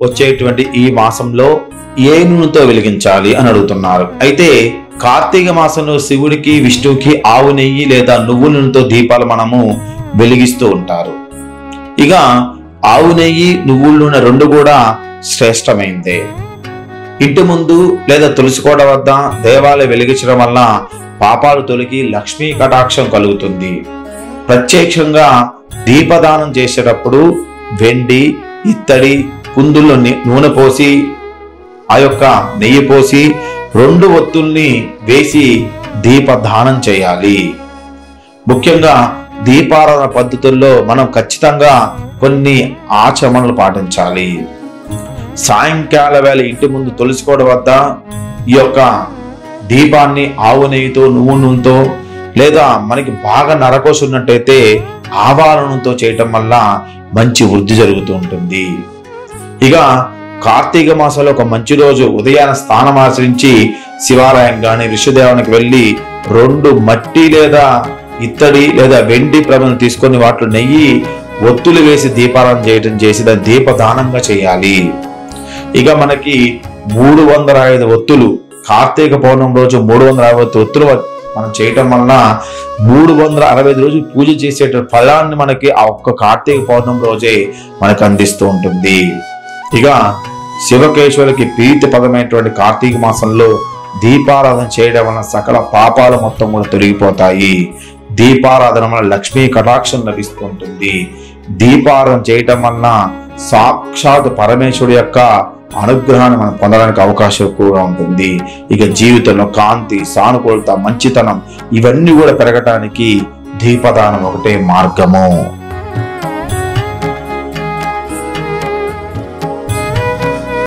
వచ్చేటువంటి ఈ మాసంలో ఏ నూనెతో వెలిగించాలి అని అడుగుతున్నారు. అయితే కార్తీక మాసంలో శివుడికి విష్ణువుకి ఆవు నెయ్యి లేదా నువ్వుల నూనెతో దీపాలు మనము వెలిగిస్తూ ఉంటారు. ఇక ఆవు నెయ్యి నువ్వుల నూనె రెండు కూడా శ్రేష్టమైందే. ఇంటి ముందు లేదా తులసి కోట వద్ద దేవాలయం వెలిగించడం వల్ల పాపాలు తొలగి లక్ష్మీ కటాక్షం కలుగుతుంది. ప్రత్యక్షంగా దీపదానం చేసేటప్పుడు వెండి ఇత్తడి కుందుల్లో నూనె పోసి ఆ యొక్క నెయ్యి పోసి 2 ఒత్తుల్ని వేసి దీపదానం చేయాలి. ముఖ్యంగా దీపారాధన పద్ధతుల్లో మనం ఖచ్చితంగా కొన్ని ఆచరణలు పాటించాలి. సాయంకాల వేళ ఇంటి ముందు తులసికోట వద్ద ఈ యొక్క దీపాన్ని ఆవు నెయ్యితో నువ్వు నూనెతో లేదా మనకి బాగా నరకోశ ఉన్నట్టయితే ఆవాల నూనెతో చేయటం వల్ల మంచి వృద్ధి జరుగుతూ ఉంటుంది. ఇక కార్తీక మాసంలో ఒక మంచి రోజు ఉదయాన స్నానం ఆచరించి శివాలయం కానీ విష్ణుదేవానికి వెళ్ళి 2 మట్టి లేదా ఇత్తడి లేదా వెండి ప్రమిదలు తీసుకొని వాటిలో నెయ్యి ఒత్తులు వేసి దీపారాధన చేసి దాన్ని దీపదానంగా చేయాలి. ఇక మనకి 305 ఒత్తులు కార్తీక పౌర్ణమి రోజు 365 ఒత్తులు మనం చేయటం వలన 365 రోజులు పూజ చేసే ఫలాన్ని మనకి ఆ ఒక్క కార్తీక పౌర్ణమి రోజే మనకు అందిస్తూ ఉంటుంది. ఇక శివకేశ్వరులకి ప్రీతి పదమైనటువంటి కార్తీక మాసంలో దీపారాధన చేయడం వలన సకల పాపాలు మొత్తం కూడా తొలగిపోతాయి. దీపారాధన వలన లక్ష్మీ కటాక్షం లభిస్తూ ఉంటుంది. దీపారాధన చేయటం వలన సాక్షాత్ పరమేశ్వరుడు యొక్క అనుగ్రహాన్ని మనం పొందడానికి అవకాశం ఎక్కువగా ఉంటుంది. ఇక జీవితంలో కాంతి, సానుకూలత, మంచితనం ఇవన్నీ కూడా పెరగటానికి దీపదానం ఒకటే మార్గము.